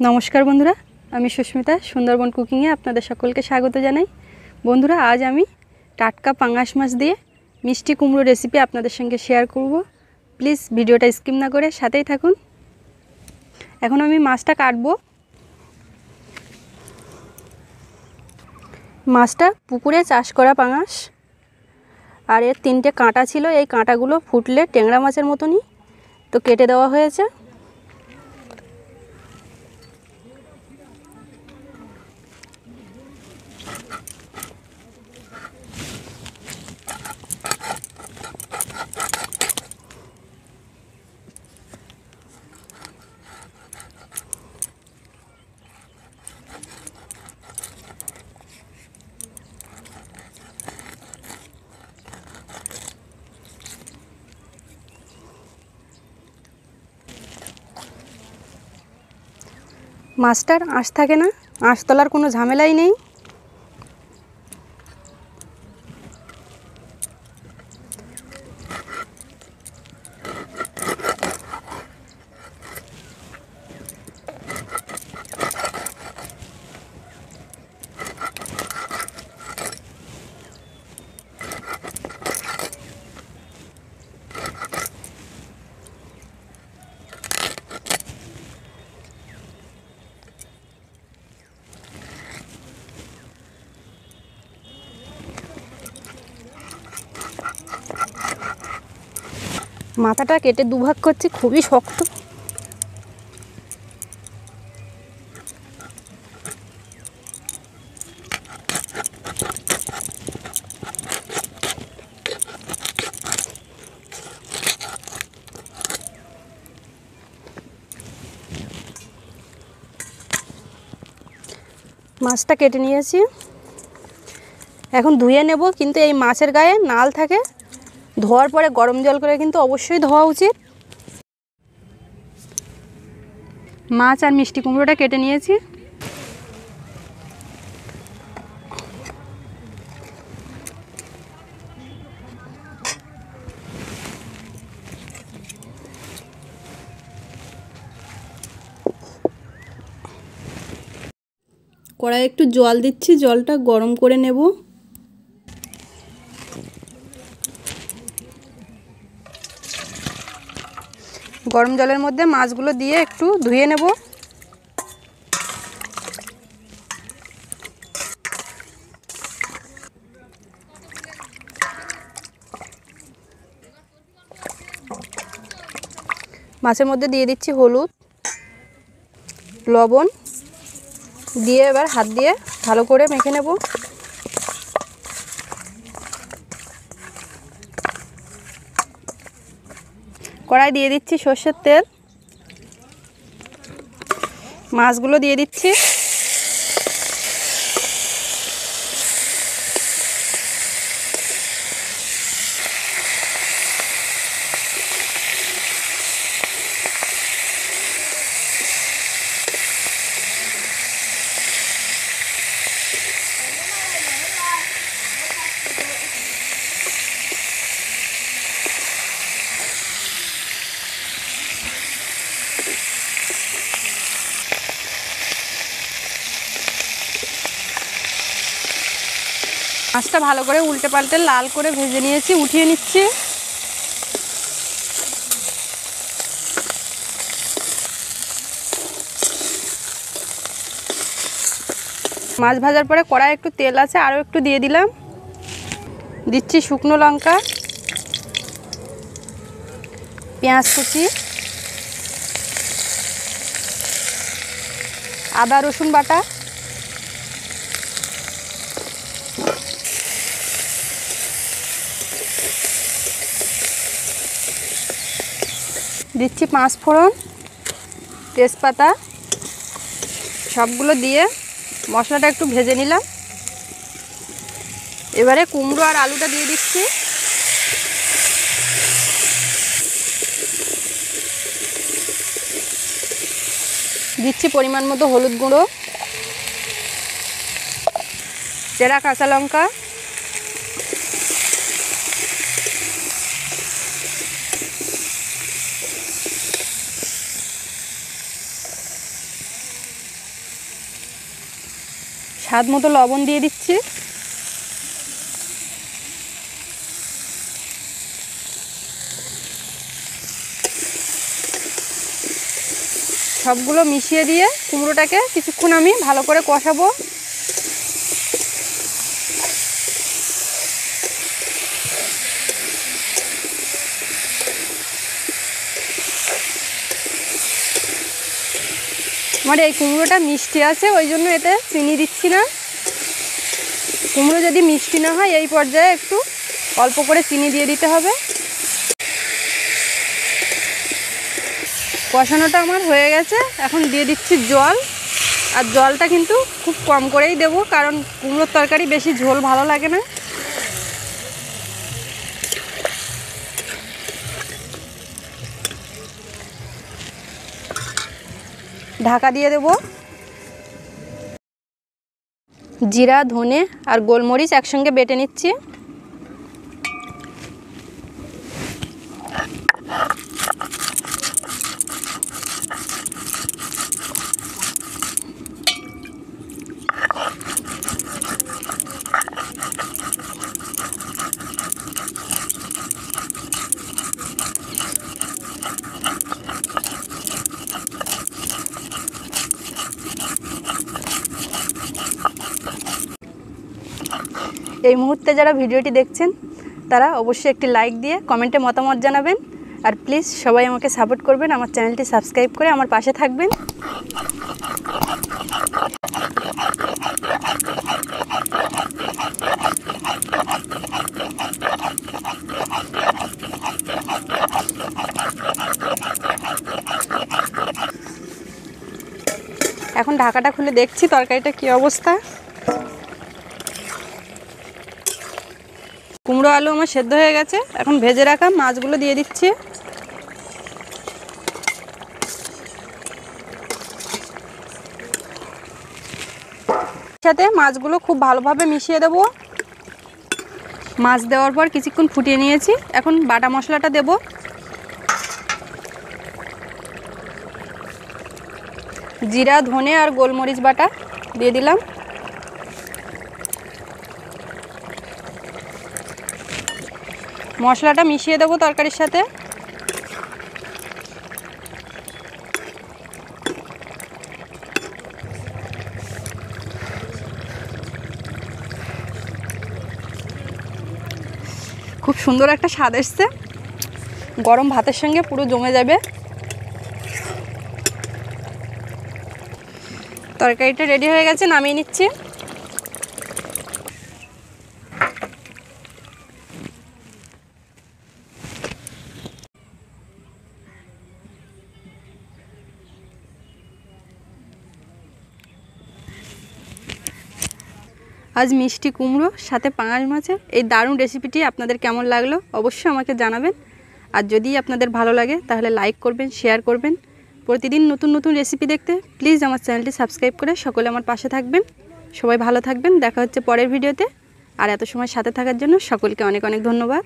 नमस्कार बंधुरा आमी सुष्मिता सुंदरबन कुकिंगे आपनादेर सकलके स्वागत जानाई। बंधुरा आज आमी टाटका पांगाश माछ दिए मिष्टि कुमड़ो रेसिपि आपनादेर संगे शेयर करब। प्लिज भिडियोटा स्किप ना करे साथेई थाकुन। एखन आमी माछटा काटबो। माछटा पुकुरे चाष करा पांगाश और एर तीनटे काँटा छिलो। एई काँटागुलो फुटले टेंगड़ा माछेर मतोनी तो केटे देওয়া হয়েছে। माछटार आँश थाके ना, आँश तोलार कोनो झामेलाई नेই। মাথাটা কেটে দুভাগ করছি, খুবই শক্ত। মাছটা কেটে নিয়েছি, এখন ধুয়ে নেব। কিন্তু এই মাছের গায়ে নাল থাকে, ধোয়ার পরে গরম জল করে কিন্তু অবশ্যই ধোয়া উচিত। মাছ আর মিষ্টি কুমড়োটা কেটে নিয়েছি। কড়াইয়ে একটু জল দিচ্ছি, জলটা গরম করে নেব। গরম জলের মধ্যে মাছগুলো দিয়ে একটু ধুয়ে নেব। মাছের মধ্যে দিয়ে দিচ্ছি হলুদ, লবণ দিয়ে এবার হাত দিয়ে ভালো করে মেখে নেব। কড়াই দিয়ে দিচ্ছি সরষের তেল, মাছগুলো দিয়ে দিচ্ছি। মাছটা ভালো করে উল্টে পাল্টে লাল করে ভেজে নিয়েছি, উঠিয়ে নিচ্ছি। মাছ ভাজার পরে কড়াই একটু তেল আছে, আরও একটু দিয়ে দিলাম। দিচ্ছি শুকনো লঙ্কা, পেঁয়াজ কুচি, আদা রসুন বাটা, দিচ্ছি 5 ফোড়ন, তেজপাতা, সবগুলো দিয়ে মশলাটা একটু ভেজে নিলাম। এবারে কুমড়ো আর আলুটা দিয়ে দিচ্ছি। দিচ্ছি পরিমাণ মতো হলুদ গুঁড়ো, চেরা কাঁচা লঙ্কা, স্বাদ মতো লবণ দিয়ে দিচ্ছি। সবগুলো মিশিয়ে দিয়ে কুমড়োটাকে কিছুক্ষণ আমি ভালো করে কষাবো। আমার এই কুমড়োটা মিষ্টি আছে, ওই জন্য এতে চিনি দিচ্ছি না। কুমড়ো যদি মিষ্টি না হয় এই পর্যায়ে একটু অল্প করে চিনি দিয়ে দিতে হবে। কষানোটা আমার হয়ে গেছে, এখন দিয়ে দিচ্ছি জল। আর জলটা কিন্তু খুব কম করেই দেব, কারণ কুমড়োর তরকারি বেশি ঝোল ভালো লাগে না। ঢাকা দিয়ে দেব। জিরা, ধনে আর গোলমরিচ একসঙ্গে বেটে নিচ্ছি। এই মুহূর্তে যারা ভিডিওটি দেখছেন তারা অবশ্যই একটি লাইক দিয়ে কমেন্টে মতামত জানাবেন। আর প্লিজ সবাই আমাকে সাপোর্ট করবেন, আমার চ্যানেলটি সাবস্ক্রাইব করে আমার পাশে থাকবেন। এখন ঢাকাটা খুলে দেখছি তরকারিটা কী অবস্থা। কুমড়ো আলু আমার সেদ্ধ হয়ে গেছে, এখন ভেজে রাখা মাছগুলো দিয়ে দিচ্ছি। সাথে মাছগুলো খুব ভালোভাবে মিশিয়ে দেব। মাছ দেওয়ার পর কিছুক্ষণ ফুটিয়ে নিয়েছি, এখন বাটা মশলাটা দেব। জিরা, ধনে আর গোলমরিচ বাটা দিয়ে দিলাম। মশলাটা মিশিয়ে দেবো তরকারির সাথে। খুব সুন্দর একটা স্বাদ এসছে, গরম ভাতের সঙ্গে পুরো জমে যাবে। তরকারিটা রেডি হয়ে গেছে, নামিয়ে নিচ্ছি। আজ মিষ্টি কুমড়ো সাথে পাঙাশ মাছের এই দারুণ রেসিপিটি আপনাদের কেমন লাগলো অবশ্যই আমাকে জানাবেন। আর যদি আপনাদের ভালো লাগে তাহলে লাইক করবেন, শেয়ার করবেন। প্রতিদিন নতুন নতুন রেসিপি দেখতে প্লিজ আমার চ্যানেলটি সাবস্ক্রাইব করে সকলে আমার পাশে থাকবেন। সবাই ভালো থাকবেন, দেখা হচ্ছে পরের ভিডিওতে। আর এত সময় সাথে থাকার জন্য সকলকে অনেক অনেক ধন্যবাদ।